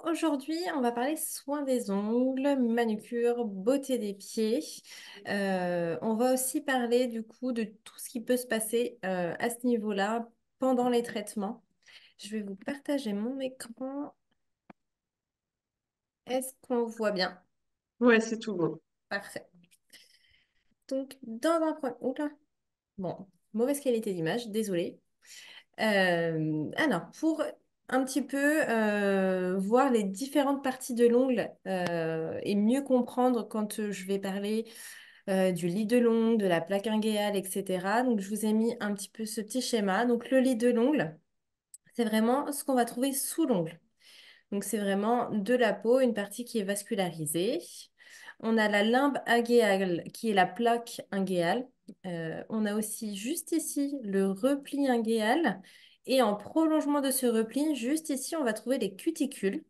Aujourd'hui, on va parler soin des ongles, manucure, beauté des pieds. On va aussi parler du coup de tout ce qui peut se passer à ce niveau-là pendant les traitements. Je vais vous partager mon écran. Est-ce qu'on voit bien? Ouais, c'est tout bon. Parfait. Donc, dans un premier... Oula. Bon, mauvaise qualité d'image, désolée. Alors, pour un petit peu voir les différentes parties de l'ongle et mieux comprendre quand je vais parler du lit de l'ongle, de la plaque inguéale, etc. Donc, je vous ai mis un petit peu ce petit schéma. Donc, le lit de l'ongle, c'est vraiment ce qu'on va trouver sous l'ongle. Donc, c'est vraiment de la peau, une partie qui est vascularisée. On a la limbe inguéale, qui est la plaque inguéale. On a aussi juste ici le repli inguéal. Et en prolongement de ce repli, juste ici, on va trouver les cuticules.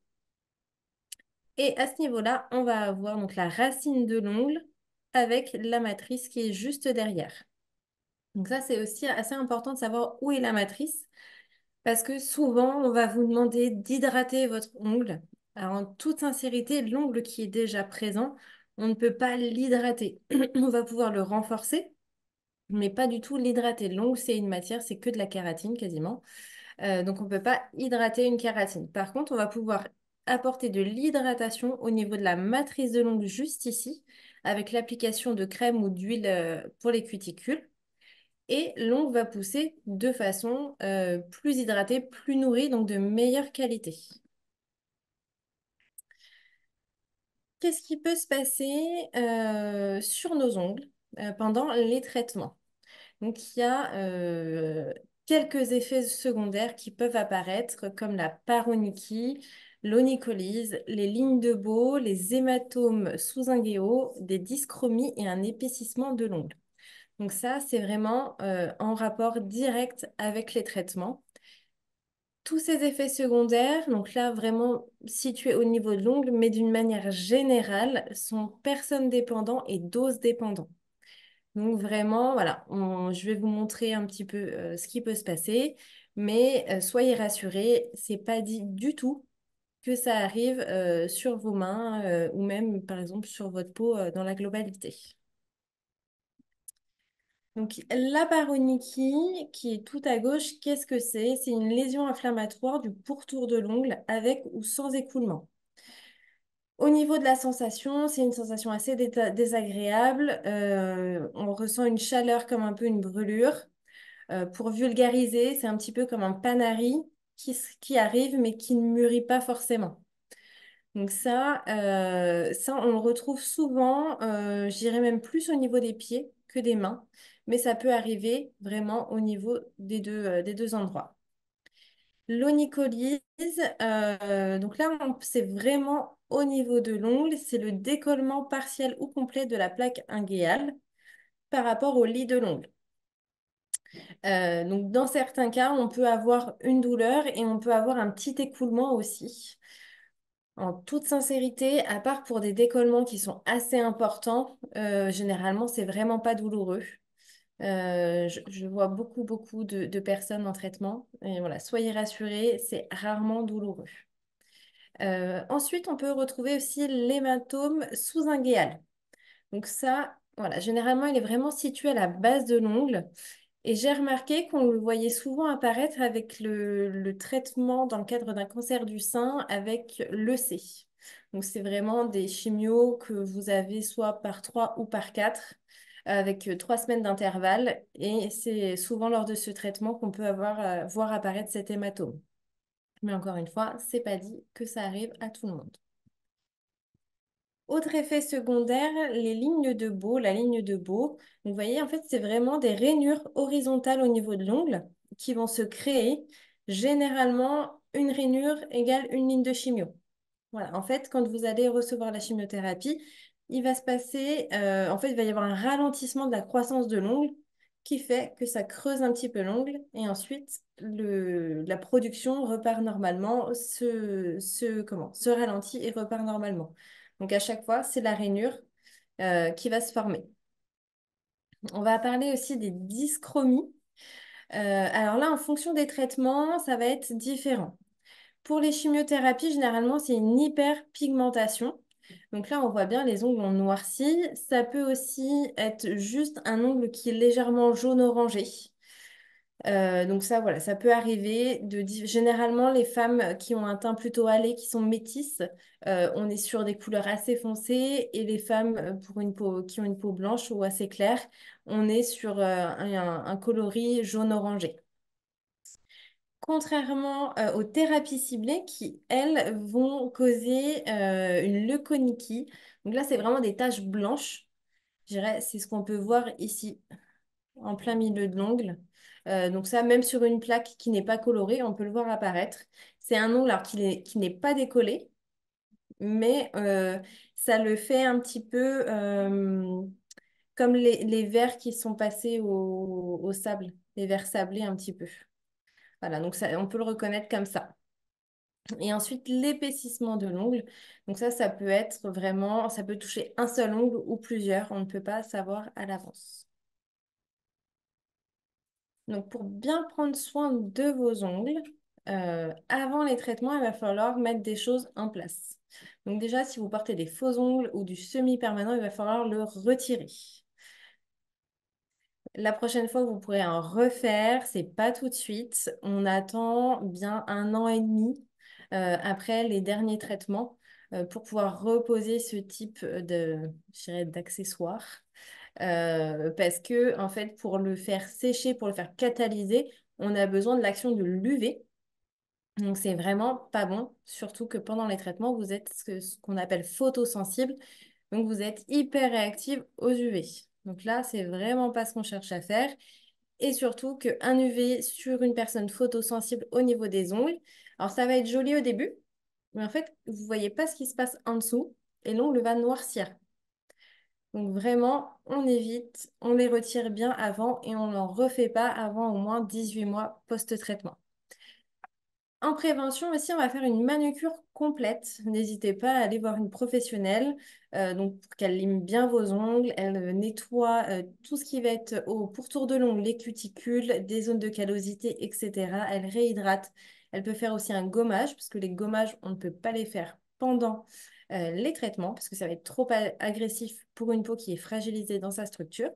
Et à ce niveau-là, on va avoir donc la racine de l'ongle avec la matrice qui est juste derrière. Donc ça, c'est aussi assez important de savoir où est la matrice. Parce que souvent, on va vous demander d'hydrater votre ongle. Alors, en toute sincérité, l'ongle qui est déjà présent, on ne peut pas l'hydrater. On va pouvoir le renforcer, mais pas du tout l'hydrater. L'ongle, c'est une matière, c'est que de la kératine quasiment. Donc, on ne peut pas hydrater une kératine. Par contre, on va pouvoir apporter de l'hydratation au niveau de la matrice de l'ongle juste ici, avec l'application de crème ou d'huile pour les cuticules. Et l'ongle va pousser de façon plus hydratée, plus nourrie, donc de meilleure qualité. Qu'est-ce qui peut se passer sur nos ongles pendant les traitements? Donc, il y a quelques effets secondaires qui peuvent apparaître, comme la paronychie, l'onycholyse, les lignes de Beau, les hématomes sous-inguéaux, des dyschromies et un épaississement de l'ongle. Donc ça, c'est vraiment en rapport direct avec les traitements. Tous ces effets secondaires, donc là vraiment situés au niveau de l'ongle, mais d'une manière générale, sont personne dépendants et dose dépendants. Donc vraiment, voilà, je vais vous montrer un petit peu ce qui peut se passer, mais soyez rassurés, c'est pas dit du tout que ça arrive sur vos mains ou même par exemple sur votre peau dans la globalité. Donc, la paronychie, qui est tout à gauche, qu'est-ce que c'est? C'est une lésion inflammatoire du pourtour de l'ongle avec ou sans écoulement. Au niveau de la sensation, c'est une sensation assez désagréable. On ressent une chaleur comme un peu une brûlure. Pour vulgariser, c'est un petit peu comme un panari qui arrive mais qui ne mûrit pas forcément. Donc ça, on le retrouve souvent, je dirais même plus au niveau des pieds que des mains, mais ça peut arriver vraiment au niveau des deux endroits. L'onycholyse, donc là, c'est vraiment au niveau de l'ongle, c'est le décollement partiel ou complet de la plaque inguéale par rapport au lit de l'ongle. Donc dans certains cas, on peut avoir une douleur et on peut avoir un petit écoulement aussi. En toute sincérité, à part pour des décollements qui sont assez importants, généralement, c'est vraiment pas douloureux. Je vois beaucoup de personnes en traitement. Et voilà, soyez rassurés, c'est rarement douloureux. Ensuite, on peut retrouver aussi l'hématome sous-inguéal. Donc ça, voilà, généralement, il est vraiment situé à la base de l'ongle. Et j'ai remarqué qu'on le voyait souvent apparaître avec le traitement dans le cadre d'un cancer du sein avec l'EC. Donc, c'est vraiment des chimios que vous avez soit par 3 ou par 4 avec 3 semaines d'intervalle. Et c'est souvent lors de ce traitement qu'on peut voir apparaître cet hématome. Mais encore une fois, c'est pas dit que ça arrive à tout le monde. Autre effet secondaire, les lignes de Beau, la ligne de Beau. Donc, vous voyez, en fait, c'est vraiment des rainures horizontales au niveau de l'ongle qui vont se créer. Généralement, une rainure égale une ligne de chimio. Voilà, en fait, quand vous allez recevoir la chimiothérapie, il va se passer, en fait, il va y avoir un ralentissement de la croissance de l'ongle qui fait que ça creuse un petit peu l'ongle et ensuite la production repart normalement, se ralentit et repart normalement. Donc à chaque fois, c'est la rainure qui va se former. On va parler aussi des dyschromies. Alors là, en fonction des traitements, ça va être différent. Pour les chimiothérapies, généralement, c'est une hyperpigmentation. Donc là, on voit bien les ongles ont noirci. Ça peut aussi être juste un ongle qui est légèrement jaune-orangé. Donc ça, voilà, ça peut arriver. Généralement, les femmes qui ont un teint plutôt hâlé, qui sont métisses, on est sur des couleurs assez foncées. Et les femmes pour une peau, qui ont une peau blanche ou assez claire, on est sur un coloris jaune-orangé. Contrairement aux thérapies ciblées qui, elles, vont causer une leuconychie. Donc là, c'est vraiment des taches blanches. Je dirais, c'est ce qu'on peut voir ici, en plein milieu de l'ongle. Donc ça, même sur une plaque qui n'est pas colorée, on peut le voir apparaître. C'est un ongle alors, qui n'est pas décollé, mais ça le fait un petit peu comme les vers qui sont passés au sable, les vers sablés un petit peu. Voilà, donc ça, on peut le reconnaître comme ça. Et ensuite, l'épaississement de l'ongle. Donc ça peut être vraiment, ça peut toucher un seul ongle ou plusieurs. On ne peut pas savoir à l'avance. Donc pour bien prendre soin de vos ongles, avant les traitements, il va falloir mettre des choses en place. Donc déjà, si vous portez des faux ongles ou du semi-permanent, il va falloir le retirer. La prochaine fois, vous pourrez en refaire, c'est pas tout de suite. On attend bien 1 an et demi après les derniers traitements pour pouvoir reposer ce type je dirais, d'accessoire. Parce que, en fait, pour le faire sécher, pour le faire catalyser, on a besoin de l'action de l'UV. Donc, c'est vraiment pas bon, surtout que pendant les traitements, vous êtes ce qu'on appelle photosensible. Donc, vous êtes hyper réactive aux UV. Donc là, c'est vraiment pas ce qu'on cherche à faire. Et surtout qu'un UV sur une personne photosensible au niveau des ongles, alors ça va être joli au début, mais en fait, vous ne voyez pas ce qui se passe en dessous et l'ongle va noircir. Donc vraiment, on évite, on les retire bien avant et on n'en refait pas avant au moins 18 mois post-traitement. En prévention aussi, on va faire une manucure complète. N'hésitez pas à aller voir une professionnelle donc pour qu'elle lime bien vos ongles, elle nettoie tout ce qui va être au pourtour de l'ongle, les cuticules, des zones de callosité, etc. Elle réhydrate. Elle peut faire aussi un gommage, parce que les gommages, on ne peut pas les faire pendant les traitements, parce que ça va être trop agressif pour une peau qui est fragilisée dans sa structure.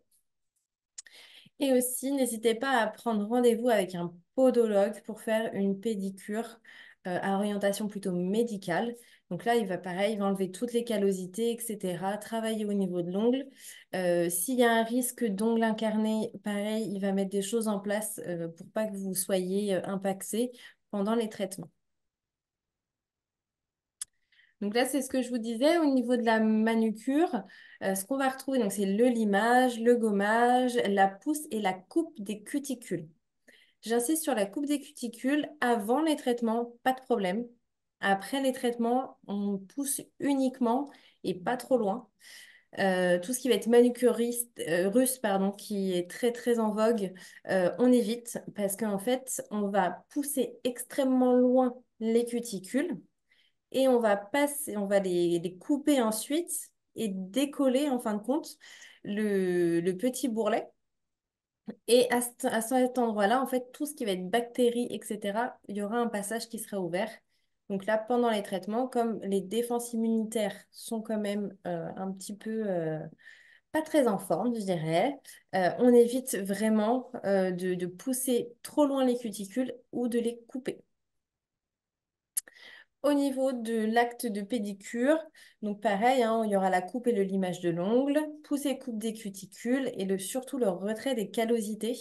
Et aussi, n'hésitez pas à prendre rendez-vous avec un podologue pour faire une pédicure à orientation plutôt médicale. Donc là, il va pareil, il va enlever toutes les callosités, etc., travailler au niveau de l'ongle. S'il y a un risque d'ongle incarné, pareil, il va mettre des choses en place pour pas que vous soyez impacté pendant les traitements. Donc là, c'est ce que je vous disais au niveau de la manucure. Ce qu'on va retrouver, donc c'est le limage, le gommage, la pousse et la coupe des cuticules. J'insiste sur la coupe des cuticules. Avant les traitements, pas de problème. Après les traitements, on pousse uniquement et pas trop loin. Tout ce qui va être manucuriste, russe, pardon, qui est très très en vogue, on évite parce qu'en fait, on va pousser extrêmement loin les cuticules et on va les couper ensuite et décoller en fin de compte le petit bourrelet. Et à cet endroit-là, en fait, tout ce qui va être bactéries, etc., il y aura un passage qui sera ouvert. Donc là, pendant les traitements, comme les défenses immunitaires sont quand même un petit peu pas très en forme, je dirais, on évite vraiment de pousser trop loin les cuticules ou de les couper. Au niveau de l'acte de pédicure, donc pareil, hein, il y aura la coupe et le limage de l'ongle, pousse et coupe des cuticules et surtout le retrait des callosités.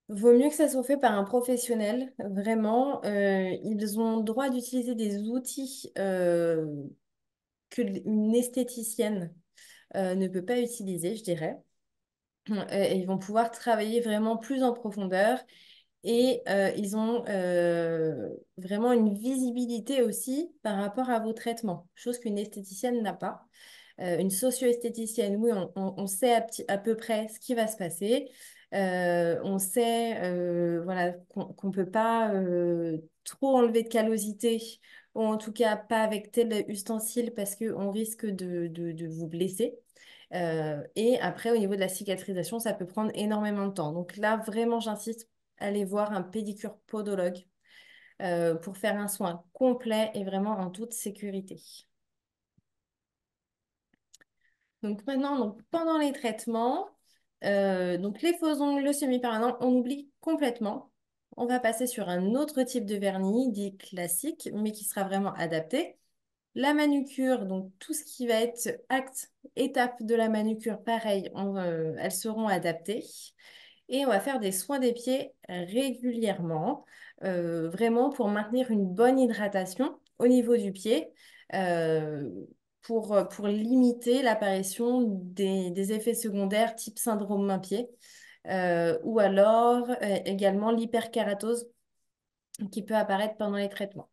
Vaut mieux que ça soit fait par un professionnel, vraiment. Ils ont le droit d'utiliser des outils qu'une esthéticienne ne peut pas utiliser, je dirais. Et ils vont pouvoir travailler vraiment plus en profondeur et ils ont vraiment une visibilité aussi par rapport à vos traitements, chose qu'une esthéticienne n'a pas. Une socio-esthéticienne, oui, on sait à peu près ce qui va se passer. On sait voilà, qu'on ne peut pas trop enlever de callosité, ou en tout cas pas avec tel ustensile parce qu'on risque de vous blesser. Et après, au niveau de la cicatrisation, ça peut prendre énormément de temps. Donc là, vraiment, j'insiste, allez voir un pédicure podologue pour faire un soin complet et vraiment en toute sécurité. Donc maintenant, donc pendant les traitements, donc les faux ongles, le semi-permanent, on oublie complètement. On va passer sur un autre type de vernis dit classique, mais qui sera vraiment adapté. La manucure, donc tout ce qui va être acte, étape de la manucure, pareil, elles seront adaptées. Et on va faire des soins des pieds régulièrement, vraiment pour maintenir une bonne hydratation au niveau du pied, euh, pour limiter l'apparition des effets secondaires type syndrome main-pied, ou alors également l'hyperkératose qui peut apparaître pendant les traitements.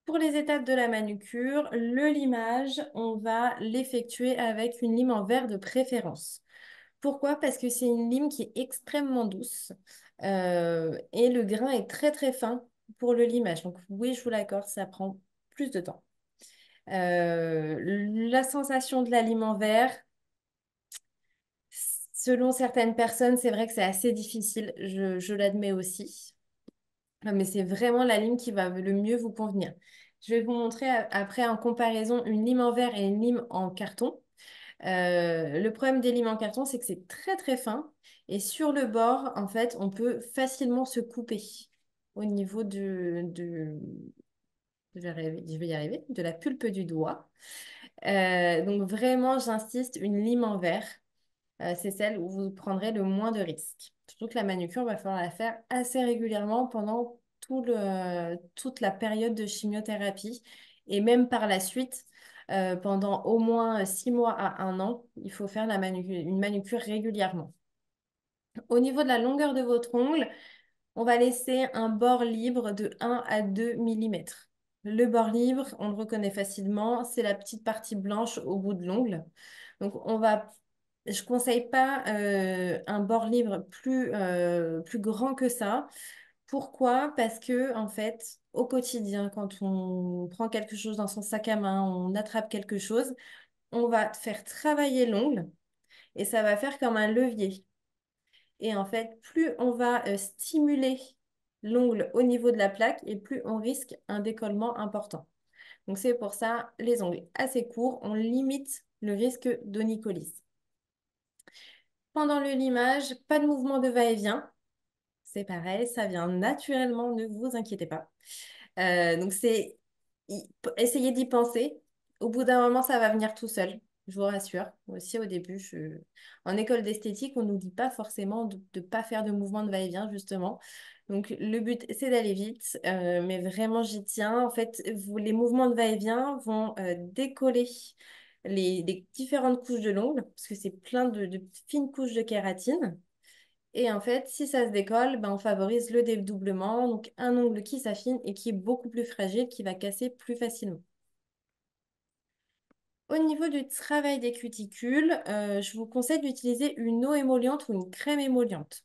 Pour les étapes de la manucure, le limage, on va l'effectuer avec une lime en verre de préférence. Pourquoi? Parce que c'est une lime qui est extrêmement douce et le grain est très très fin pour le limage. Donc oui, je vous l'accorde, ça prend plus de temps. La sensation de la lime en verre, selon certaines personnes, c'est vrai que c'est assez difficile, je l'admets aussi. Mais c'est vraiment la lime qui va le mieux vous convenir. Je vais vous montrer après en comparaison une lime en verre et une lime en carton. Le problème des limes en carton, c'est que c'est très très fin et sur le bord, en fait, on peut facilement se couper au niveau je vais y arriver, de la pulpe du doigt. Donc vraiment, j'insiste, une lime en verre, c'est celle où vous prendrez le moins de risques. Surtout que la manucure, il va falloir la faire assez régulièrement pendant toute la période de chimiothérapie et même par la suite, pendant au moins 6 mois à 1 an, il faut faire une manucure régulièrement. Au niveau de la longueur de votre ongle, on va laisser un bord libre de 1 à 2 millimètres. Le bord libre, on le reconnaît facilement, c'est la petite partie blanche au bout de l'ongle. Donc, je ne conseille pas un bord libre plus grand que ça. Pourquoi? Parce que, en fait, au quotidien, quand on prend quelque chose dans son sac à main, on attrape quelque chose, on va faire travailler l'ongle et ça va faire comme un levier. Et en fait, plus on va stimuler l'ongle au niveau de la plaque et plus on risque un décollement important. Donc c'est pour ça, les ongles assez courts, on limite le risque d'onycholyse. Pendant le limage, pas de mouvement de va-et-vient. C'est pareil, ça vient naturellement, ne vous inquiétez pas. Donc essayez d'y penser. Au bout d'un moment, ça va venir tout seul, je vous rassure. Moi aussi, au début, en école d'esthétique, on ne nous dit pas forcément de ne pas faire de mouvement de va-et-vient, justement. Donc le but, c'est d'aller vite, mais vraiment, j'y tiens. En fait, les mouvements de va-et-vient vont décoller les différentes couches de l'ongle, parce que c'est plein de fines couches de kératine. Et en fait, si ça se décolle, ben, on favorise le dédoublement, donc un ongle qui s'affine et qui est beaucoup plus fragile, qui va casser plus facilement. Au niveau du travail des cuticules, je vous conseille d'utiliser une eau émolliente ou une crème émolliente.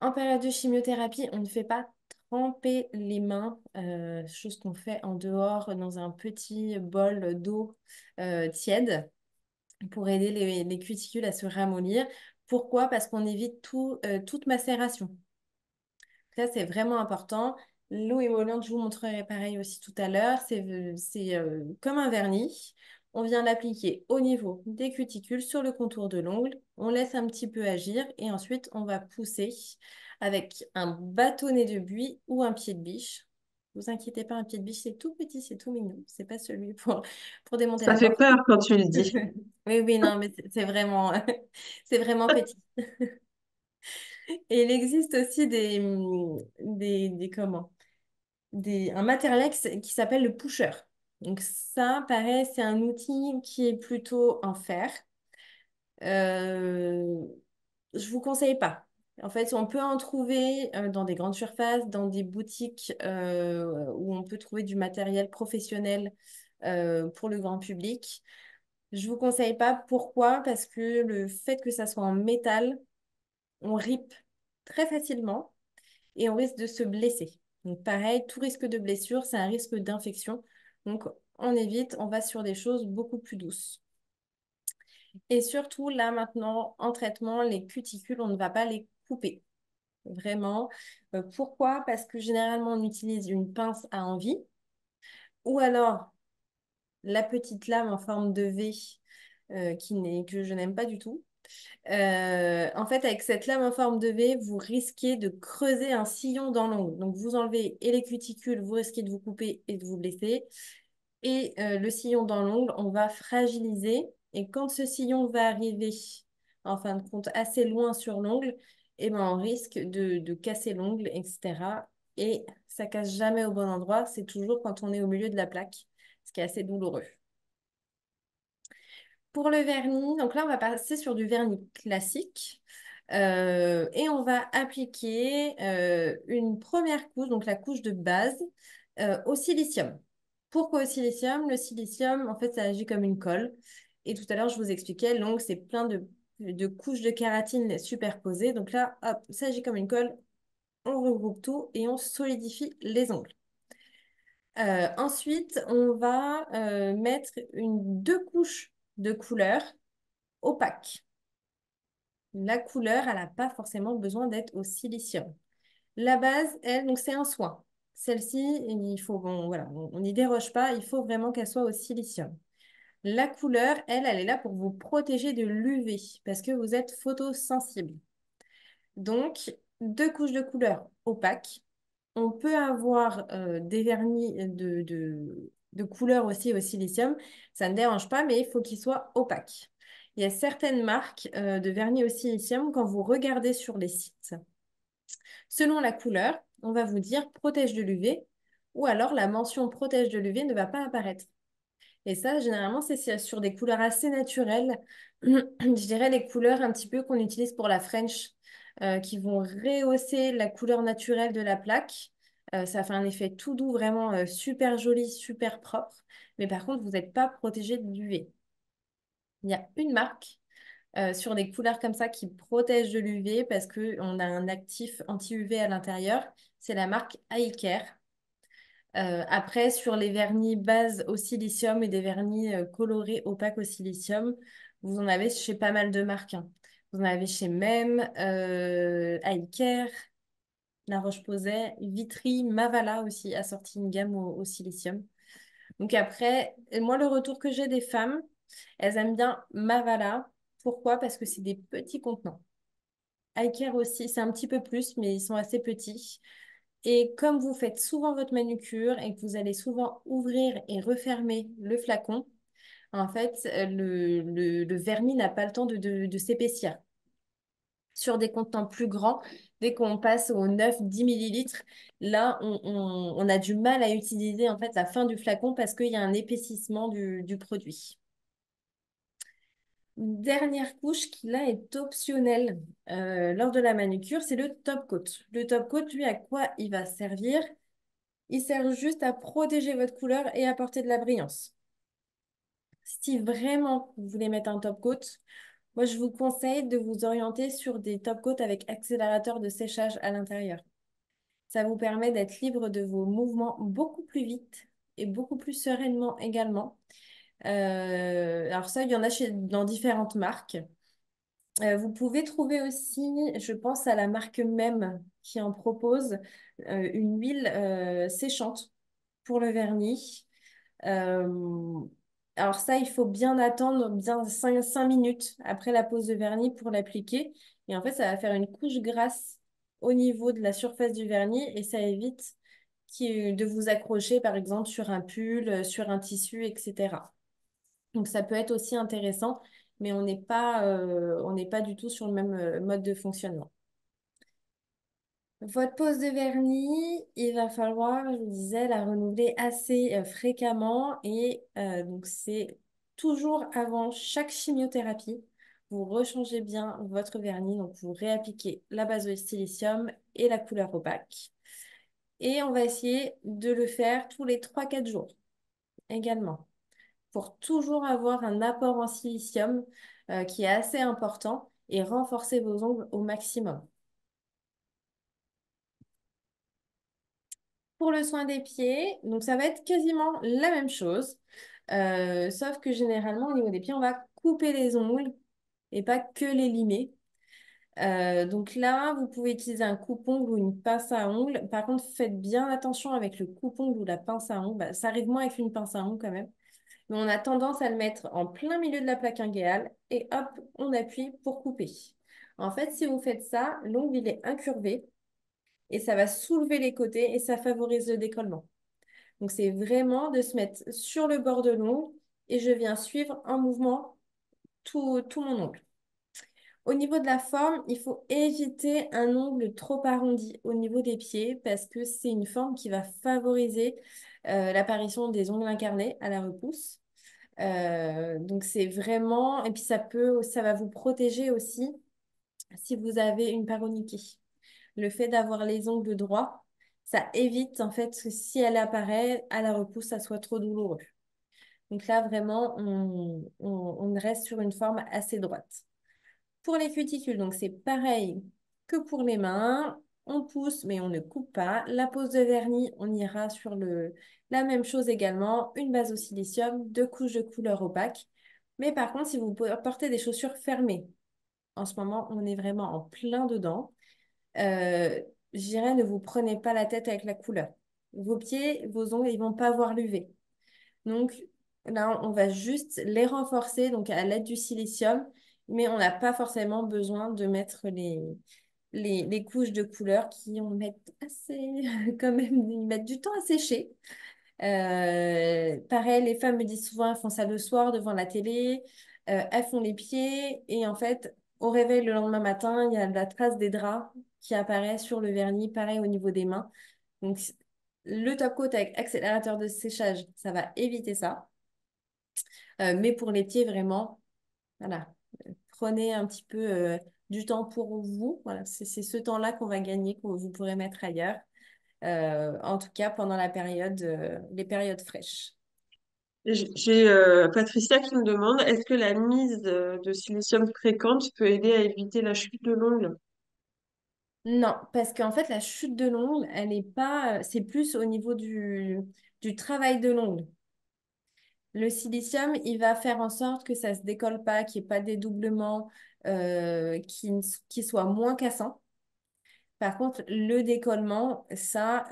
En période de chimiothérapie, on ne fait pas tremper les mains, chose qu'on fait en dehors dans un petit bol d'eau tiède pour aider les cuticules à se ramollir. Pourquoi? Parce qu'on évite toute macération. Ça, c'est vraiment important. L'eau émolliente, je vous montrerai pareil aussi tout à l'heure. C'est comme un vernis. On vient l'appliquer au niveau des cuticules sur le contour de l'ongle. On laisse un petit peu agir et ensuite on va pousser avec un bâtonnet de buis ou un pied de biche. Ne vous inquiétez pas, un pied de biche, c'est tout petit, c'est tout mignon. C'est pas celui pour démonter Ça la fait porte. peur quand tu le dis. Oui, oui, non, mais c'est vraiment, c'est vraiment petit. Et il existe aussi un matériel qui s'appelle le pusher. Donc ça, pareil, c'est un outil qui est plutôt en fer. Euh, je vous conseille pas. En fait, on peut en trouver dans des grandes surfaces, dans des boutiques où on peut trouver du matériel professionnel pour le grand public. Je vous conseille pas. Pourquoi? Parce que le fait que ça soit en métal, on ripe très facilement et on risque de se blesser. Donc pareil, tout risque de blessure, c'est un risque d'infection. Donc on évite, on va sur des choses beaucoup plus douces. Et surtout, là maintenant, en traitement, les cuticules, on ne va pas les couper. Vraiment. Pourquoi? Parce que généralement, on utilise une pince à envie ou alors la petite lame en forme de V que je n'aime pas du tout. En fait, avec cette lame en forme de V, vous risquez de creuser un sillon dans l'ongle. Donc, vous enlevez et les cuticules, vous risquez de vous couper et de vous blesser. Et le sillon dans l'ongle, on va fragiliser. Et quand ce sillon va arriver, en fin de compte, assez loin sur l'ongle, eh ben, on risque de casser l'ongle, etc. Et ça casse jamais au bon endroit. C'est toujours quand on est au milieu de la plaque, ce qui est assez douloureux. Pour le vernis, donc là, on va passer sur du vernis classique. Et on va appliquer une première couche, donc la couche de base, au silicium. Pourquoi au silicium? Le silicium, en fait, ça agit comme une colle. Et tout à l'heure, je vous expliquais, l'ongle, c'est plein de couches de kératine superposées. Donc là, hop, ça agit comme une colle. On regroupe tout et on solidifie les ongles. Ensuite, on va mettre deux couches de couleur opaque. La couleur, elle n'a pas forcément besoin d'être au silicium. La base, elle, donc c'est un soin. Celle-ci, il faut, bon, voilà, on n'y déroge pas, il faut vraiment qu'elle soit au silicium. La couleur, elle, elle est là pour vous protéger de l'UV parce que vous êtes photosensible. Donc, deux couches de couleur opaque. On peut avoir des vernis de couleur aussi au silicium. Ça ne dérange pas, mais il faut qu'ils soient opaques. Il y a certaines marques de vernis au silicium, quand vous regardez sur les sites, selon la couleur, on va vous dire protège de l'UV ou alors la mention protège de l'UV ne va pas apparaître. Et ça, généralement, c'est sur des couleurs assez naturelles. Je dirais les couleurs un petit peu qu'on utilise pour la French, qui vont rehausser la couleur naturelle de la plaque. Ça fait un effet tout doux, vraiment super joli, super propre. Mais par contre, vous n'êtes pas protégé de l'UV. Il y a une marque sur des couleurs comme ça qui protège de l'UV parce qu'on a un actif anti-UV à l'intérieur. C'est la marque iCare. Après, sur les vernis base au silicium et des vernis colorés opaques au silicium, vous en avez chez pas mal de marques, hein. Vous en avez chez Mem, iCare, La Roche-Posay, Vitry, Mavala aussi a sorti une gamme au silicium. Donc après, moi, le retour que j'ai des femmes, elles aiment bien Mavala. Pourquoi? Parce que c'est des petits contenants. iCare aussi, c'est un petit peu plus, mais ils sont assez petits. Et comme vous faites souvent votre manucure et que vous allez souvent ouvrir et refermer le flacon, en fait, le vernis n'a pas le temps de s'épaissir. Sur des contenants plus grands, dès qu'on passe aux 9-10 millilitres, là, on a du mal à utiliser en fait la fin du flacon parce qu'il y a un épaississement du produit. Dernière couche qui là est optionnelle lors de la manucure, c'est le top coat. Le top coat, lui, à quoi il va servir? Il sert juste à protéger votre couleur et apporter de la brillance. Si vraiment vous voulez mettre un top coat, moi je vous conseille de vous orienter sur des top coats avec accélérateur de séchage à l'intérieur. Ça vous permet d'être libre de vos mouvements beaucoup plus vite et beaucoup plus sereinement également. Alors ça, il y en a dans différentes marques. Vous pouvez trouver aussi, je pense à la marque Même qui en propose une huile séchante pour le vernis. Euh, alors ça, il faut bien attendre bien 5 minutes après la pose de vernis pour l'appliquer. Et en fait, ça va faire une couche grasse au niveau de la surface du vernis et ça évite de vous accrocher, par exemple, sur un pull, sur un tissu, etc. Donc ça peut être aussi intéressant, mais on n'est pas du tout sur le même mode de fonctionnement. Votre pose de vernis, il va falloir, je vous disais, la renouveler assez fréquemment et donc c'est toujours avant chaque chimiothérapie. Vous rechangez bien votre vernis, donc vous réappliquez la base de silicium et la couleur opaque. Et on va essayer de le faire tous les 3-4 jours également pour toujours avoir un apport en silicium qui est assez important et renforcer vos ongles au maximum. Pour le soin des pieds, donc ça va être quasiment la même chose, sauf que généralement au niveau des pieds, on va couper les ongles et pas que les limer. Donc là, vous pouvez utiliser un coupe-ongle ou une pince à ongles. Par contre, faites bien attention avec le coupe-ongle ou la pince à ongles. Bah, ça arrive moins avec une pince à ongles quand même. Mais on a tendance à le mettre en plein milieu de la plaque inguéale et hop, on appuie pour couper. En fait, si vous faites ça, l'ongle il est incurvé et ça va soulever les côtés et ça favorise le décollement. Donc c'est vraiment de se mettre sur le bord de l'ongle et je viens suivre en mouvement tout mon ongle. Au niveau de la forme, il faut éviter un ongle trop arrondi au niveau des pieds parce que c'est une forme qui va favoriser l'apparition des ongles incarnés à la repousse. Donc c'est vraiment, et puis ça va vous protéger aussi si vous avez une paronychie. Le fait d'avoir les ongles droits, ça évite en fait que si elle apparaît à la repousse, ça soit trop douloureux. Donc là, vraiment, on reste sur une forme assez droite. Pour les cuticules, donc c'est pareil que pour les mains. On pousse, mais on ne coupe pas. La pose de vernis, on ira sur la même chose également. Une base au silicium, deux couches de couleur opaque. Mais par contre, si vous portez des chaussures fermées, en ce moment, on est vraiment en plein dedans. Euh, je dirais, ne vous prenez pas la tête avec la couleur. Vos pieds, vos ongles, ils vont pas voir l'UV. Donc là, on va juste les renforcer donc à l'aide du silicium, mais on n'a pas forcément besoin de mettre les couches de couleur qui en mettent assez, quand même, ils mettent du temps à sécher. Pareil, les femmes me disent souvent, elles font ça le soir devant la télé, elles font les pieds et en fait, au réveil le lendemain matin, il y a la trace des draps qui apparaît sur le vernis, pareil au niveau des mains. Donc, le top coat avec accélérateur de séchage, ça va éviter ça. Mais pour les pieds, vraiment, voilà, prenez un petit peu du temps pour vous. Voilà, c'est ce temps-là qu'on va gagner, que vous pourrez mettre ailleurs. En tout cas, pendant les périodes fraîches. J'ai Patricia qui me demande, est-ce que la mise de silicium fréquente peut aider à éviter la chute de l'ongle? Non, parce qu'en fait, la chute de l'ongle, elle est pas, c'est plus au niveau du travail de l'ongle. Le silicium, il va faire en sorte que ça se décolle pas, qu'il n'y ait pas de dédoublement, qu'il soit moins cassant. Par contre, le décollement, ça,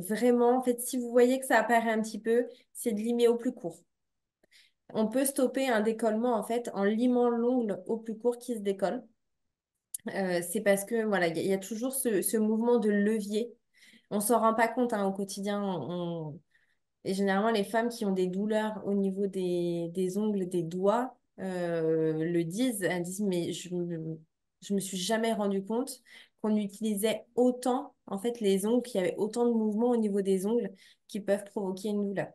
vraiment, en fait, si vous voyez que ça apparaît un petit peu, c'est de limer au plus court. On peut stopper un décollement, en fait, en limant l'ongle au plus court qui se décolle. C'est parce que, voilà, il y a toujours ce mouvement de levier. On s'en rend pas compte hein, au quotidien. Et généralement, les femmes qui ont des douleurs au niveau des ongles, des doigts, le disent. Elles disent, mais je me suis jamais rendu compte qu'on utilisait autant, en fait, les ongles, qu'il y avait autant de mouvements au niveau des ongles qui peuvent provoquer une douleur.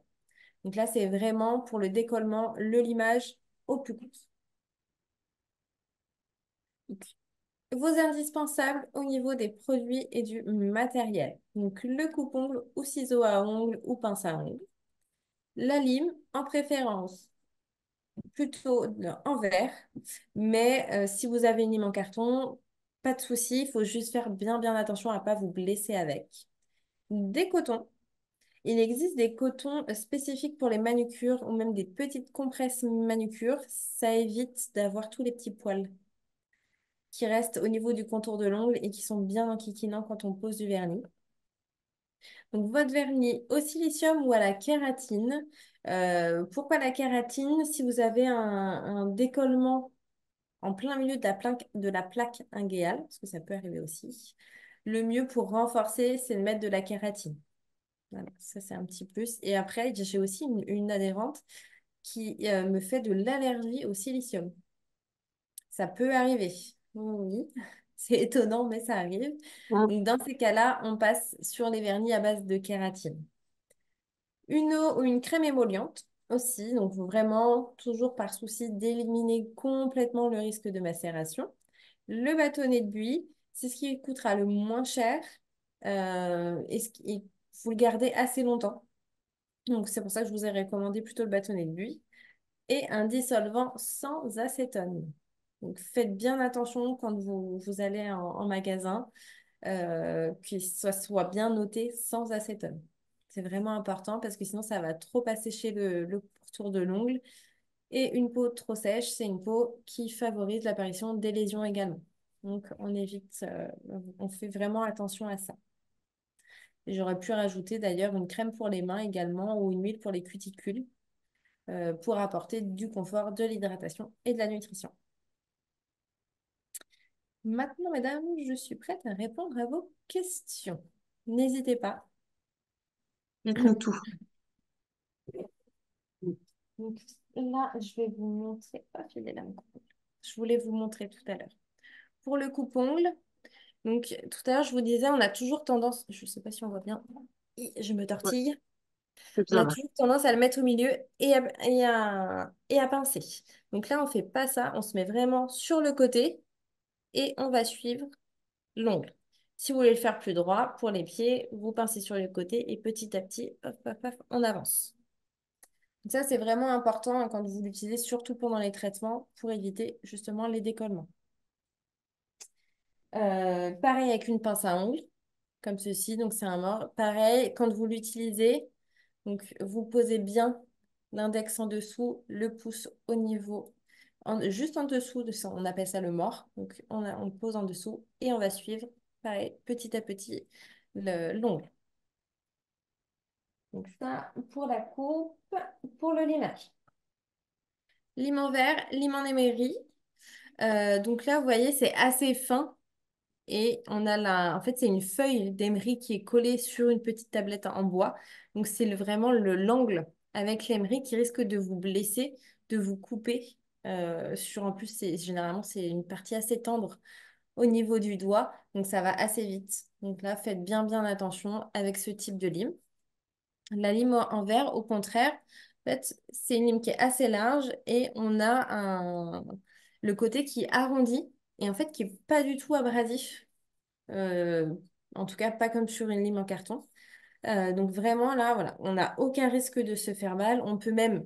Donc là, c'est vraiment pour le décollement, le limage au plus court. Vos indispensables au niveau des produits et du matériel. Donc le coupe-ongle ou ciseaux à ongles ou pince à ongles. La lime, en préférence plutôt en verre, mais si vous avez une lime en carton, pas de souci, il faut juste faire bien attention à ne pas vous blesser avec. Des cotons. Il existe des cotons spécifiques pour les manucures ou même des petites compresses manucures. Ça évite d'avoir tous les petits poils qui restent au niveau du contour de l'ongle et qui sont bien enquiquinants quand on pose du vernis. Donc, votre vernis au silicium ou à la kératine. Pourquoi la kératine? Si vous avez un décollement en plein milieu de la plaque inguéale, parce que ça peut arriver aussi, le mieux pour renforcer, c'est de mettre de la kératine. Voilà, ça c'est un petit plus. Et après, j'ai aussi une adhérente qui me fait de l'allergie au silicium. Ça peut arriver. Oui, c'est étonnant, mais ça arrive. Donc, dans ces cas-là, on passe sur les vernis à base de kératine. Une eau ou une crème émolliente aussi. Donc, vraiment, toujours par souci d'éliminer complètement le risque de macération. Le bâtonnet de buis, c'est ce qui coûtera le moins cher et vous le gardez assez longtemps. Donc, c'est pour ça que je vous ai recommandé plutôt le bâtonnet de buis et un dissolvant sans acétone. Donc, faites bien attention quand vous allez en magasin, que ça soit bien noté sans acétone. C'est vraiment important parce que sinon, ça va trop assécher le pourtour de l'ongle. Et une peau trop sèche, c'est une peau qui favorise l'apparition des lésions également. Donc, on évite, on fait vraiment attention à ça. Et j'aurais pu rajouter d'ailleurs une crème pour les mains également ou une huile pour les cuticules pour apporter du confort, de l'hydratation et de la nutrition. Maintenant, mesdames, je suis prête à répondre à vos questions. N'hésitez pas. Dites-nous tout. Donc, là, je vais vous montrer. Oh, il est là, mon coupe-ongle. Je voulais vous montrer tout à l'heure. Pour le coupe-ongle, donc tout à l'heure, je vous disais, on a toujours tendance, je ne sais pas si on voit bien, je me Ouais, tortille, c'est on bien a là. toujours tendance à le mettre au milieu et à pincer. Donc là, on ne fait pas ça, on se met vraiment sur le côté et on va suivre l'ongle. Si vous voulez le faire plus droit, pour les pieds, vous pincez sur le côté et petit à petit, hop, hop, hop, on avance. Donc ça, c'est vraiment important quand vous l'utilisez, surtout pendant les traitements, pour éviter justement les décollements. Pareil avec une pince à ongles, comme ceci, donc c'est un mort. Pareil, quand vous l'utilisez, donc vous posez bien l'index en dessous, le pouce au niveau, juste en dessous de ça, on appelle ça le mort. Donc on pose en dessous et on va suivre, pareil, petit à petit, l'ongle. Donc ça, pour la coupe, pour le limage. Lime en verre, lime en émery. Donc là, vous voyez, c'est assez fin. Et on a en fait, c'est une feuille d'émery qui est collée sur une petite tablette en bois. Donc, c'est vraiment l'angle avec l'émery qui risque de vous blesser, de vous couper. En plus, généralement, c'est une partie assez tendre au niveau du doigt. Donc, ça va assez vite. Donc là, faites bien, bien attention avec ce type de lime. La lime en verre, au contraire, en fait, c'est une lime qui est assez large et on a le côté qui est arrondi et en fait qui est pas du tout abrasif. Euh, En tout cas, pas comme sur une lime en carton. Donc vraiment, là, voilà, on n'a aucun risque de se faire mal. On peut même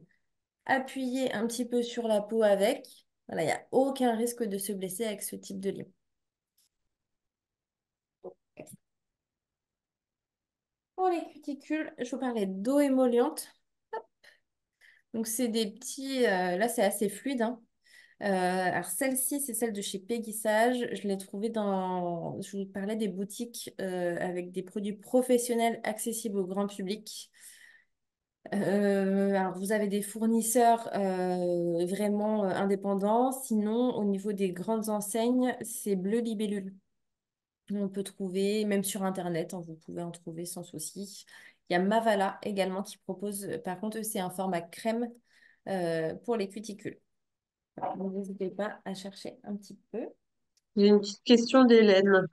appuyer un petit peu sur la peau avec. Voilà, il n'y a aucun risque de se blesser avec ce type de lime. Pour les cuticules, je vous parlais d'eau émolliente. Donc, c'est des petits... là, c'est assez fluide, hein. Alors, celle-ci, c'est celle de chez Peggy Sage. Je l'ai trouvée dans... Je vous parlais des boutiques avec des produits professionnels accessibles au grand public. Alors, vous avez des fournisseurs vraiment indépendants. Sinon, au niveau des grandes enseignes, c'est Bleu Libellule. On peut trouver, même sur Internet, hein, vous pouvez en trouver sans souci. Il y a Mavala également qui propose, par contre, eux, c'est un format crème pour les cuticules. Donc, n'hésitez pas à chercher un petit peu. J'ai une petite question d'Hélène.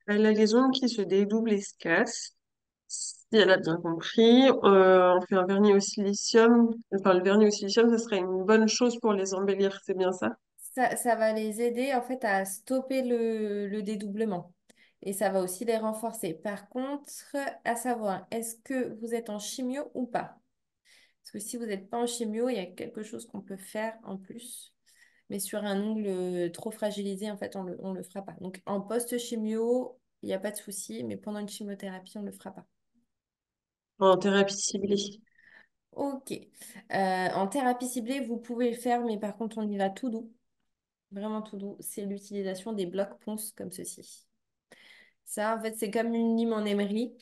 Elle a les ongles qui se dédoublent et se cassent. Si elle a bien compris, on fait un vernis au silicium. Enfin, le vernis au silicium, ce serait une bonne chose pour les embellir, c'est bien ça? Ça va les aider en fait à stopper le dédoublement et ça va aussi les renforcer. Par contre, à savoir, est-ce que vous êtes en chimio ou pas? Parce que si vous n'êtes pas en chimio, il y a quelque chose qu'on peut faire en plus. Mais sur un ongle trop fragilisé, en fait, on le fera pas. Donc en post-chimio, il n'y a pas de souci, mais pendant une chimiothérapie, on ne le fera pas. En thérapie ciblée. Ok. En thérapie ciblée, vous pouvez le faire, mais par contre, on y va tout doux. Vraiment tout doux. C'est l'utilisation des blocs ponces comme ceci. Ça, en fait, c'est comme une lime en émery.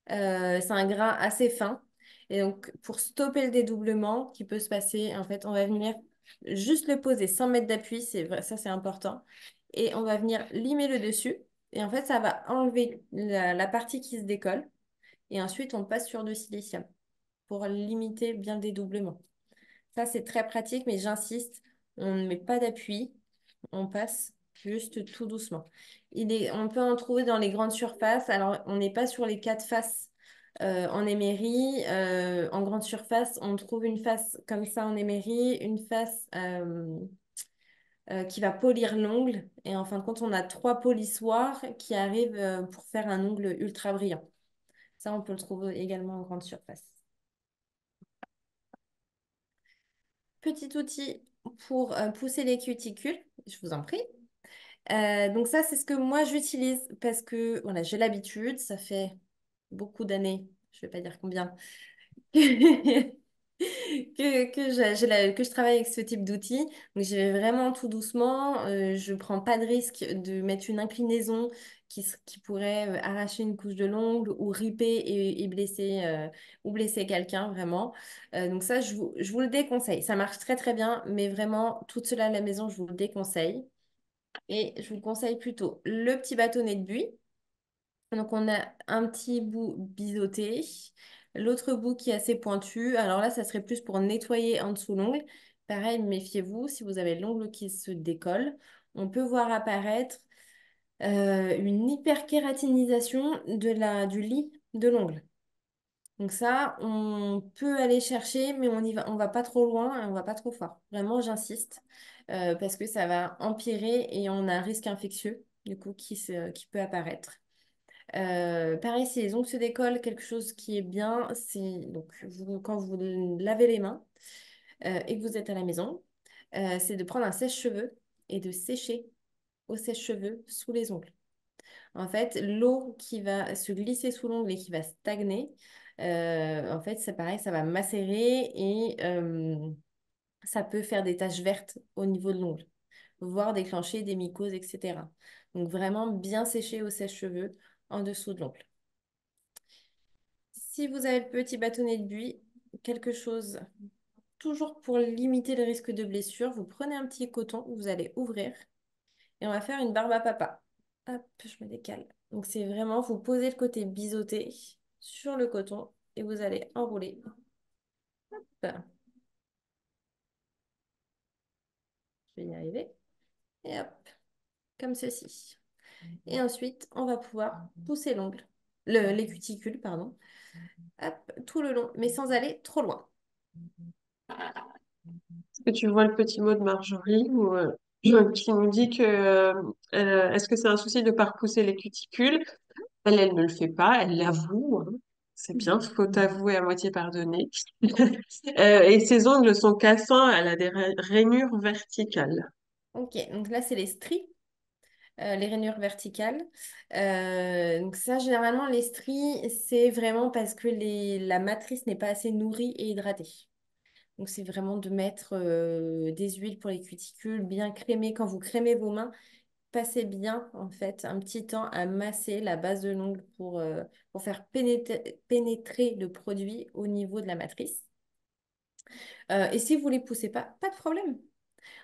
C'est un grain assez fin. Et donc, pour stopper le dédoublement qui peut se passer, en fait, on va venir juste le poser sans mettre d'appui. C'est vrai, ça, c'est important. Et on va venir limer le dessus. Et en fait, ça va enlever la partie qui se décolle. Et ensuite, on passe sur du silicium pour limiter bien le dédoublement. Ça, c'est très pratique, mais j'insiste, on ne met pas d'appui. On passe juste tout doucement. On peut en trouver dans les grandes surfaces. Alors, on n'est pas sur les quatre faces en émery. En grande surface, on trouve une face comme ça en émery, une face qui va polir l'ongle. Et en fin de compte, on a trois polissoirs qui arrivent pour faire un ongle ultra brillant. Ça, on peut le trouver également en grande surface. Petit outil pour pousser les cuticules, je vous en prie. Donc ça, c'est ce que moi j'utilise parce que voilà, j'ai l'habitude, ça fait beaucoup d'années, je vais pas dire combien, que je travaille avec ce type d'outil. Donc, j'y vais vraiment tout doucement. Je ne prends pas de risque de mettre une inclinaison qui pourrait arracher une couche de l'ongle ou riper et blesser, ou blesser quelqu'un, vraiment. Donc, ça, je vous le déconseille. Ça marche très, très bien, mais vraiment, toute seule à la maison, je vous le déconseille. Et je vous conseille plutôt le petit bâtonnet de buis. Donc, on a un petit bout biseauté, l'autre bout qui est assez pointu. Alors là, ça serait plus pour nettoyer en dessous l'ongle. Pareil, méfiez-vous, si vous avez l'ongle qui se décolle, on peut voir apparaître une hyperkératinisation du lit de l'ongle. Donc ça, on peut aller chercher, mais on va pas trop loin et on va pas trop fort. Vraiment, j'insiste, parce que ça va empirer et on a un risque infectieux, du coup, qui peut apparaître. Pareil, si les ongles se décollent, quelque chose qui est bien, c'est donc quand vous lavez les mains et que vous êtes à la maison, c'est de prendre un sèche-cheveux et de sécher au sèche-cheveux sous les ongles. En fait, l'eau qui va se glisser sous l'ongle et qui va stagner, en fait, c'est pareil, ça va macérer et ça peut faire des taches vertes au niveau de l'ongle, voire déclencher des mycoses, etc. Donc vraiment bien sécher au sèche-cheveux en dessous de l'ongle. Si vous avez le petit bâtonnet de buis, quelque chose, toujours pour limiter le risque de blessure, vous prenez un petit coton, vous allez ouvrir et on va faire une barbe à papa. Hop, je me décale. Donc c'est vraiment, vous posez le côté biseauté sur le coton et vous allez enrouler. Hop, je vais y arriver. Et hop, comme ceci. Et ensuite, on va pouvoir pousser l'ongle, les cuticules, pardon, hop, tout le long, mais sans aller trop loin. Est-ce que tu vois le petit mot de Marjorie qui nous dit que est-ce que c'est un souci de ne pas repousser les cuticules? Elle ne le fait pas, elle l'avoue, hein. C'est bien, faut avouer à moitié pardonner. Et ses ongles sont cassants, elle a des rainures verticales. Ok, donc là, c'est les stries. Les rainures verticales. Donc ça, généralement, les stries, c'est vraiment parce que la matrice n'est pas assez nourrie et hydratée. Donc c'est vraiment de mettre des huiles pour les cuticules, bien crémées. Quand vous crémez vos mains, passez bien, en fait, un petit temps à masser la base de l'ongle pour faire pénétrer le produit au niveau de la matrice. Et si vous ne les poussez pas, pas de problème.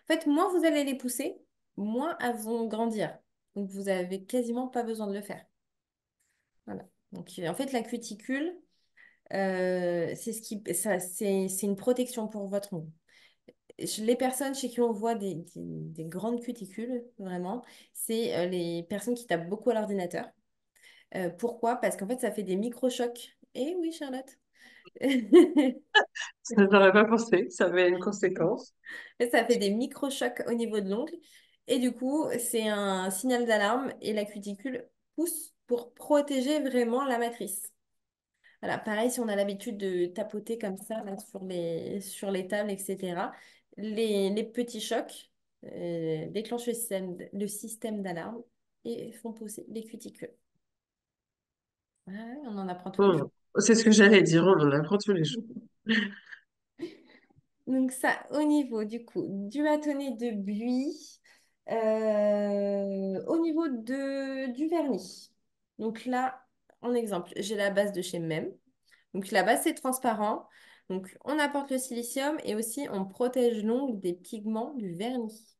En fait, moins vous allez les pousser, moins elles vont grandir. Donc, vous avez quasiment pas besoin de le faire. Voilà. Donc, en fait, la cuticule, c'est une protection pour votre ongle. Les personnes chez qui on voit des grandes cuticules, vraiment, c'est les personnes qui tapent beaucoup à l'ordinateur. Pourquoi? Parce qu'en fait, ça fait des microchocs. Eh oui, Charlotte. Ça, j'aurais pas pensé, ça avait une conséquence. Et ça fait des microchocs au niveau de l'ongle. Et du coup, c'est un signal d'alarme et la cuticule pousse pour protéger vraiment la matrice. Voilà, pareil, si on a l'habitude de tapoter comme ça là, sur les tables, etc., les petits chocs déclenchent le système d'alarme et font pousser les cuticules. Ouais, on en apprend tous les jours. Bon, c'est ce que j'allais dire, on en apprend tous les jours. Donc ça, au niveau du coup du bâtonnet de buis, au niveau du vernis. Donc là, en exemple, j'ai la base de chez Mem. Donc la base, c'est transparent. Donc on apporte le silicium et aussi on protège l'ongle des pigments du vernis.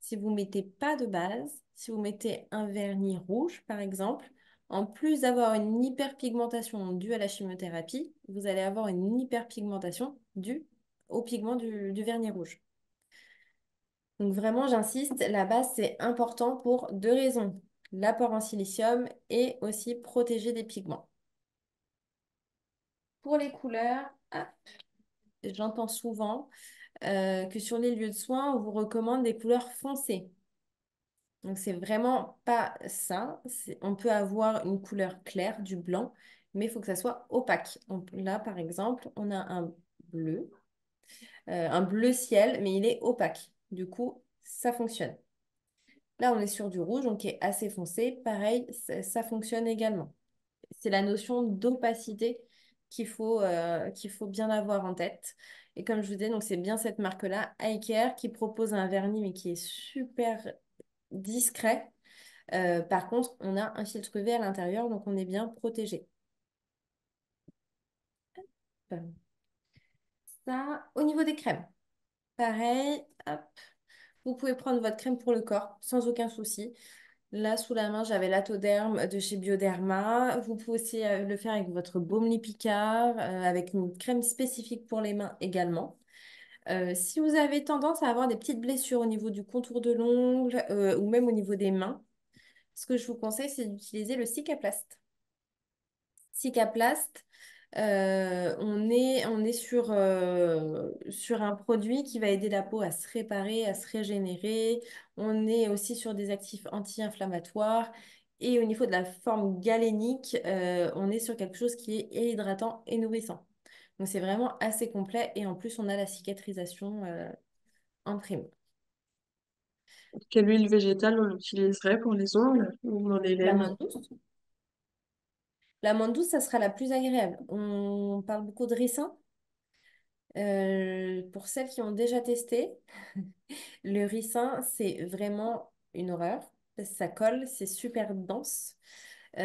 Si vous ne mettez pas de base, si vous mettez un vernis rouge, par exemple, en plus d'avoir une hyperpigmentation due à la chimiothérapie, vous allez avoir une hyperpigmentation due au pigment du vernis rouge. Donc vraiment, j'insiste, la base, c'est important pour deux raisons. L'apport en silicium et aussi protéger des pigments. Pour les couleurs, j'entends souvent que sur les lieux de soins, on vous recommande des couleurs foncées. Donc, c'est vraiment pas ça. On peut avoir une couleur claire, du blanc, mais il faut que ça soit opaque. Là, par exemple, on a bleu, un bleu ciel, mais il est opaque. Du coup, ça fonctionne. Là, on est sur du rouge, donc qui est assez foncé. Pareil, ça fonctionne également. C'est la notion d'opacité qu'il faut bien avoir en tête. Et comme je vous disais, donc c'est bien cette marque-là, Eye Care, qui propose un vernis, mais qui est super discret. Par contre, on a un filtre UV à l'intérieur, donc on est bien protégé. Ça, au niveau des crèmes, pareil, hop, vous pouvez prendre votre crème pour le corps sans aucun souci. Là, sous la main, j'avais l'Atoderm de chez Bioderma. Vous pouvez aussi le faire avec votre baume Lipicard, avec une crème spécifique pour les mains également. Si vous avez tendance à avoir des petites blessures au niveau du contour de l'ongle ou même au niveau des mains, ce que je vous conseille, c'est d'utiliser le Cicaplast. Cicaplast, on est sur un produit qui va aider la peau à se réparer, à se régénérer. On est aussi sur des actifs anti-inflammatoires. Et au niveau de la forme galénique, on est sur quelque chose qui est hydratant et nourrissant. Donc c'est vraiment assez complet. Et en plus, on a la cicatrisation en prime. Quelle huile végétale on utiliserait pour les ongles ou dans les laines? L'amande douce. L'amande douce, ça sera la plus agréable. On parle beaucoup de ricin. Pour celles qui ont déjà testé, le ricin, c'est vraiment une horreur. Parce que ça colle, c'est super dense. Et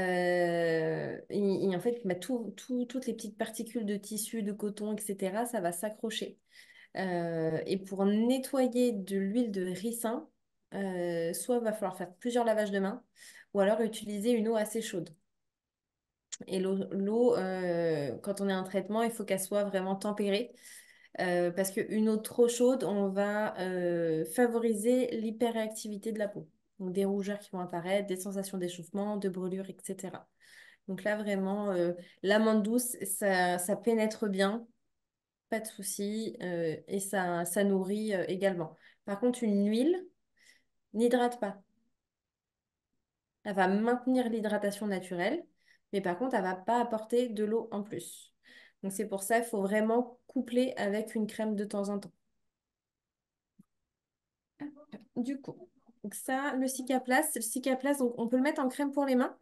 en fait, bah, toutes les petites particules de tissu, de coton, etc., ça va s'accrocher. Et pour nettoyer de l'huile de ricin, soit il va falloir faire plusieurs lavages de mains, ou alors utiliser une eau assez chaude. Et quand on est en traitement, il faut qu'elle soit vraiment tempérée. Parce qu'une eau trop chaude, on va favoriser l'hyperréactivité de la peau. Donc des rougeurs qui vont apparaître, des sensations d'échauffement, de brûlure, etc. Donc là, vraiment, l'amande douce, ça pénètre bien, pas de souci, et ça nourrit également. Par contre, une huile n'hydrate pas. Elle va maintenir l'hydratation naturelle, mais par contre, elle va pas apporter de l'eau en plus. Donc c'est pour ça qu'il faut vraiment coupler avec une crème de temps en temps. Du coup, donc ça, le Cicaplast, donc on peut le mettre en crème pour les mains,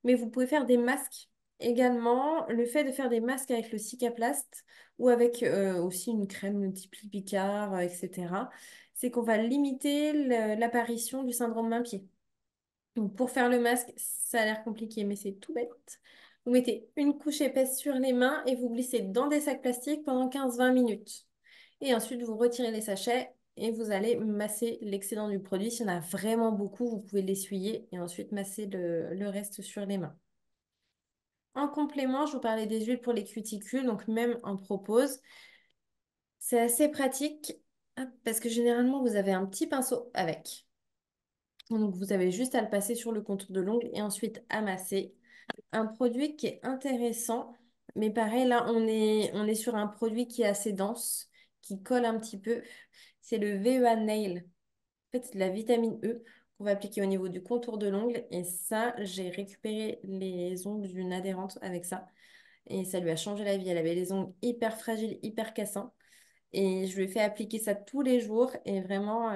mais vous pouvez faire des masques également. Le fait de faire des masques avec le Cicaplast ou avec aussi une crème type Lipicard, etc., c'est qu'on va limiter l'apparition du syndrome main-pied. Donc pour faire le masque, ça a l'air compliqué, mais c'est tout bête. Vous mettez une couche épaisse sur les mains et vous glissez dans des sacs plastiques pendant 15-20 minutes. Et ensuite, vous retirez les sachets et vous allez masser l'excédent du produit. S'il y en a vraiment beaucoup, vous pouvez l'essuyer et ensuite masser le reste sur les mains. En complément, je vous parlais des huiles pour les cuticules, donc même en propose. C'est assez pratique parce que généralement, vous avez un petit pinceau avec. Donc, vous avez juste à le passer sur le contour de l'ongle et ensuite à masser. Un produit qui est intéressant, mais pareil, là, on est sur un produit qui est assez dense, qui colle un petit peu. C'est le VEA Nail. En fait, c'est de la vitamine E qu'on va appliquer au niveau du contour de l'ongle. Et ça, j'ai récupéré les ongles d'une adhérente avec ça. Et ça lui a changé la vie. Elle avait les ongles hyper fragiles, hyper cassants. Et je lui ai fait appliquer ça tous les jours. Et vraiment,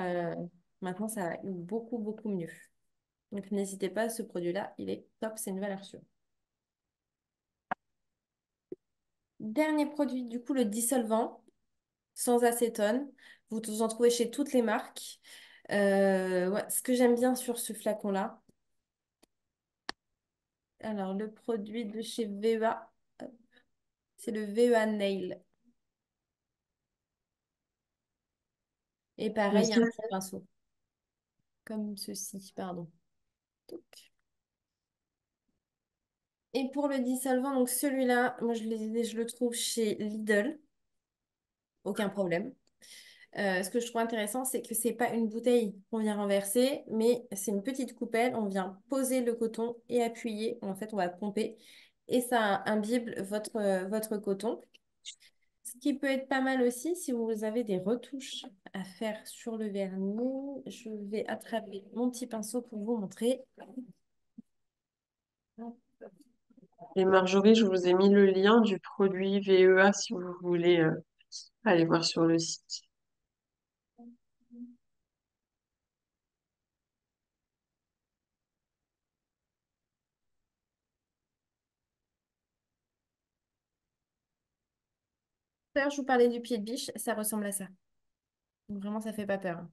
maintenant, ça va beaucoup, beaucoup mieux. Donc, n'hésitez pas, ce produit-là, il est top. C'est une valeur sûre. Dernier produit, du coup, le dissolvant sans acétone. Vous en trouvez chez toutes les marques. Ouais, ce que j'aime bien sur ce flacon-là, alors le produit de chez VEA, c'est le VEA Nail. Et pareil, il y a un petit pinceau, comme ceci, pardon. Touc. Et pour le dissolvant, donc celui-là, moi je le trouve chez Lidl, aucun problème. Ce que je trouve intéressant, c'est que c'est pas une bouteille qu'on vient renverser, mais c'est une petite coupelle. On vient poser le coton et appuyer. En fait, on va pomper et ça imbibe votre coton. Ce qui peut être pas mal aussi si vous avez des retouches à faire sur le vernis. Je vais attraper mon petit pinceau pour vous montrer. Et Marjorie, je vous ai mis le lien du produit VEA si vous voulez aller voir sur le site. D'ailleurs, je vous parlais du pied de biche, ça ressemble à ça. Donc, vraiment, ça fait pas peur, hein.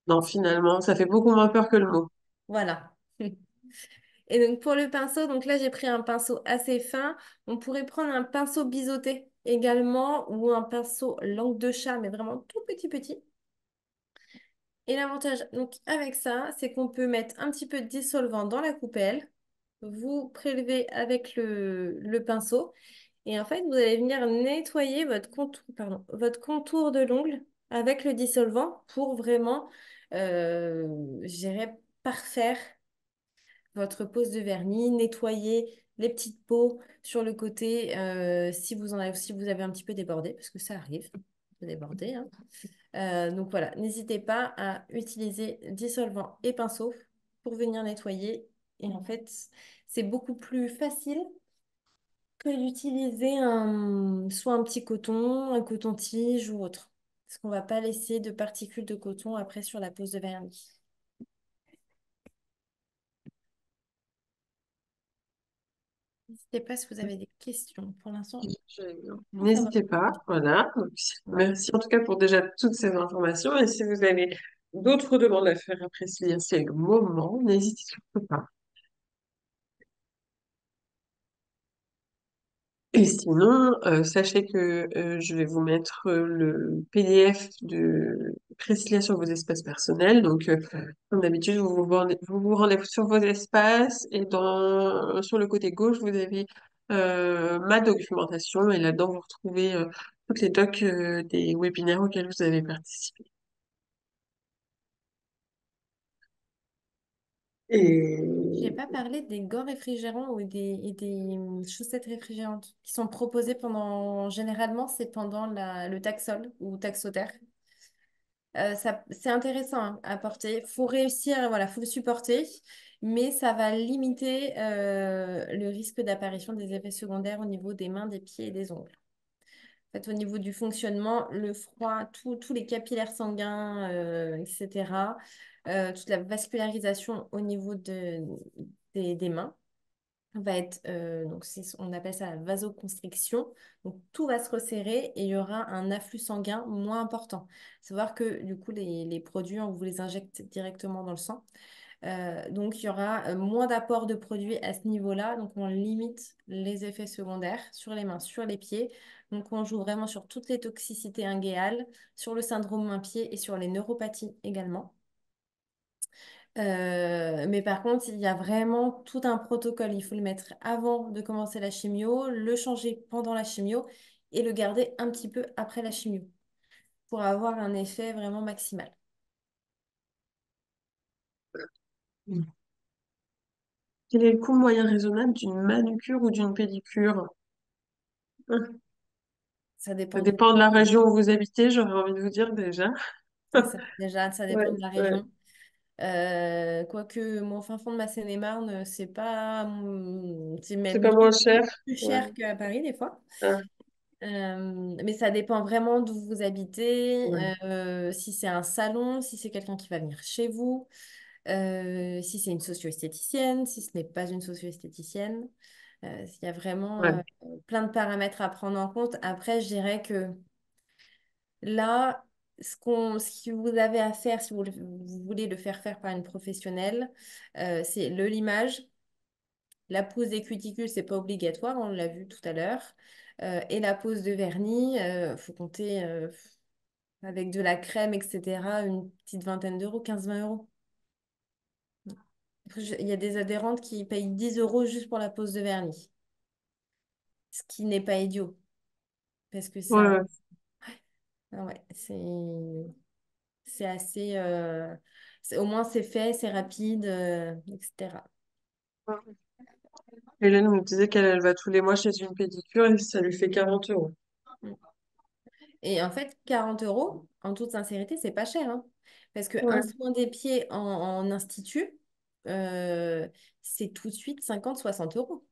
Non, finalement, ça fait beaucoup moins peur que le mot. Voilà. Et donc pour le pinceau, donc là j'ai pris un pinceau assez fin. On pourrait prendre un pinceau biseauté également ou un pinceau langue de chat, mais vraiment tout petit petit. Et l'avantage donc avec ça, c'est qu'on peut mettre un petit peu de dissolvant dans la coupelle. Vous prélevez avec le pinceau et en fait vous allez venir nettoyer votre contour, pardon, votre contour de l'ongle avec le dissolvant pour vraiment, je dirais, parfaire votre pose de vernis, nettoyer les petites peaux sur le côté si vous avez un petit peu débordé, parce que ça arrive de déborder, hein. Donc voilà, n'hésitez pas à utiliser dissolvant et pinceau pour venir nettoyer. Et en fait, c'est beaucoup plus facile que d'utiliser soit un petit coton, un coton-tige ou autre. Parce qu'on ne va pas laisser de particules de coton après sur la pose de vernis. N'hésitez pas si vous avez des questions. Pour l'instant, ça va. N'hésitez pas, voilà. Donc, merci en tout cas pour déjà toutes ces informations. Et si vous avez d'autres demandes à faire après Célia, c'est le moment. N'hésitez surtout pas. Et sinon, sachez que je vais vous mettre le PDF de Priscilla sur vos espaces personnels. Donc, comme d'habitude, vous vous rendez sur vos espaces et sur le côté gauche, vous avez ma documentation et là-dedans, vous retrouvez toutes les docs des webinaires auxquels vous avez participé. Je n'ai Et pas parlé des gants réfrigérants et des chaussettes réfrigérantes qui sont proposées généralement, c'est pendant le taxol ou taxoter. C'est intéressant, hein, à porter. Faut réussir, voilà, faut le supporter, mais ça va limiter le risque d'apparition des effets secondaires au niveau des mains, des pieds et des ongles. En fait, au niveau du fonctionnement, le froid, tous les capillaires sanguins, etc., toute la vascularisation au niveau des mains va être, donc on appelle ça la vasoconstriction. Donc tout va se resserrer et il y aura un afflux sanguin moins important. Savoir que du coup, les produits, on vous les injecte directement dans le sang. Donc, il y aura moins d'apport de produits à ce niveau-là. Donc, on limite les effets secondaires sur les mains, sur les pieds. Donc, on joue vraiment sur toutes les toxicités inguéales, sur le syndrome main-pied et sur les neuropathies également. Mais par contre, il y a vraiment tout un protocole. Il faut le mettre avant de commencer la chimio, le changer pendant la chimio et le garder un petit peu après la chimio pour avoir un effet vraiment maximal. quel est le coût moyen raisonnable d'une manucure ou d'une pédicure? Hein, Ça ça dépend dépend de la région où vous habitez, j'aurais envie de vous dire déjà. c'est ça. Déjà, ça Ouais, dépend de la ouais. région. Quoique mon fin fond de ma Seine-et-Marne, c'est pas, c'est C'est même pas moins cher. plus Ouais. cher qu'à Paris des fois. Ah, Mais ça dépend vraiment d'où vous habitez, ouais. si c'est un salon, si c'est quelqu'un qui va venir chez vous, si c'est une socio-esthéticienne, si ce n'est pas une socio-esthéticienne. Il y a vraiment Ouais. plein de paramètres à prendre en compte. Après, je dirais que là, ce que vous avez à faire, si vous voulez le faire faire par une professionnelle, c'est le limage. La pose des cuticules, c'est pas obligatoire, on l'a vu tout à l'heure. Et la pose de vernis, faut compter avec de la crème, etc., une petite vingtaine d'euros, 15-20 euros. Il y a des adhérentes qui payent 10 euros juste pour la pose de vernis, ce qui n'est pas idiot, parce que Ouais, ça, ouais. ah ouais, c'est assez, au moins c'est fait, c'est rapide, etc. Hélène me disait qu'elle elle va tous les mois chez une pédicure et ça lui fait 40 euros. Et en fait, 40 euros, en toute sincérité, c'est pas cher, hein. Parce qu'un Ouais, soin des pieds en institut, euh, c'est tout de suite 50-60 euros.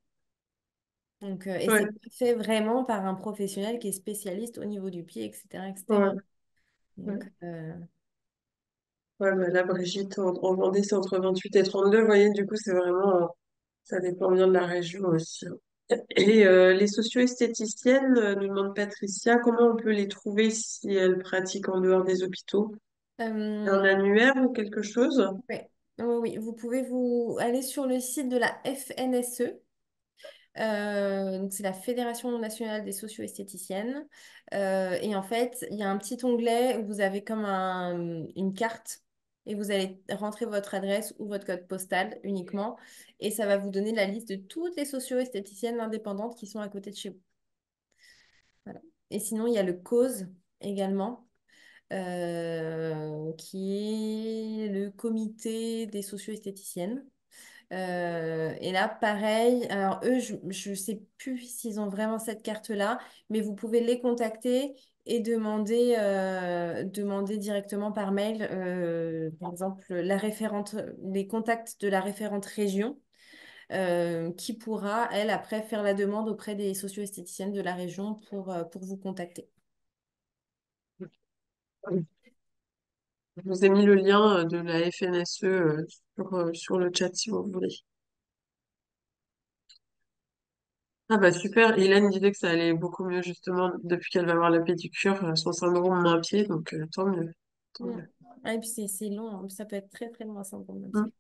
Donc, et c'est ouais, pas fait vraiment par un professionnel qui est spécialiste au niveau du pied, etc., etc. ouais, Donc, ouais. Ouais, bah là, Brigitte, en Vendée, c'est entre 28 et 32. Vous voyez, du coup, c'est vraiment, ça dépend bien de la région aussi, hein. Et les socio-esthéticiennes, nous demande Patricia, comment on peut les trouver si elles pratiquent en dehors des hôpitaux? Un Euh, annuaire ou quelque chose? ouais. Oui, oui, vous pouvez vous aller sur le site de la FNSE. Donc c'est la Fédération nationale des socio-esthéticiennes. Et en fait, il y a un petit onglet où vous avez comme une carte et vous allez rentrer votre adresse ou votre code postal uniquement. Et ça va vous donner la liste de toutes les socio-esthéticiennes indépendantes qui sont à côté de chez vous. Voilà. Et sinon, il y a le CAUSE également, qui est le comité des socio-esthéticiennes. Et là, pareil, alors eux, je ne sais plus s'ils ont vraiment cette carte-là, mais vous pouvez les contacter et demander directement par mail, par exemple, les contacts de la référente région, qui pourra, elle, après, faire la demande auprès des socio-esthéticiennes de la région pour vous contacter. Je vous ai mis le lien de la FNSE sur le chat si vous voulez. Ah bah super, Hélène disait que ça allait beaucoup mieux justement depuis qu'elle va avoir la pédicure, son syndrome main-pied, donc tant mieux. Tant Mm. mieux. Ah, et puis c'est long, hein. Ça peut être très très long un syndrome de Mm, pied.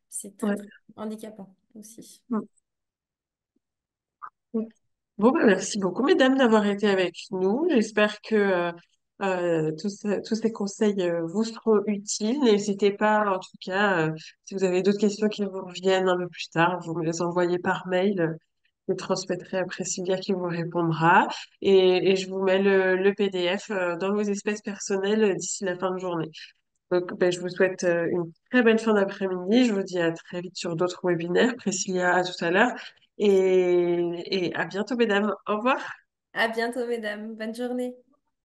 C'est très ouais. très handicapant aussi. Mm, mm. Bon, bah, merci beaucoup, mesdames, d'avoir été avec nous. J'espère que tous ces conseils vous seront utiles. N'hésitez pas, en tout cas, si vous avez d'autres questions qui vous reviennent un peu plus tard, vous me les envoyez par mail. Je transmettrai à Priscilla qui vous répondra. Et je vous mets le PDF dans vos espèces personnelles d'ici la fin de journée. Donc, ben, je vous souhaite une très belle fin d'après-midi. Je vous dis à très vite sur d'autres webinaires. Priscilla, à tout à l'heure. Et à bientôt, mesdames. Au revoir. À bientôt, mesdames. Bonne journée.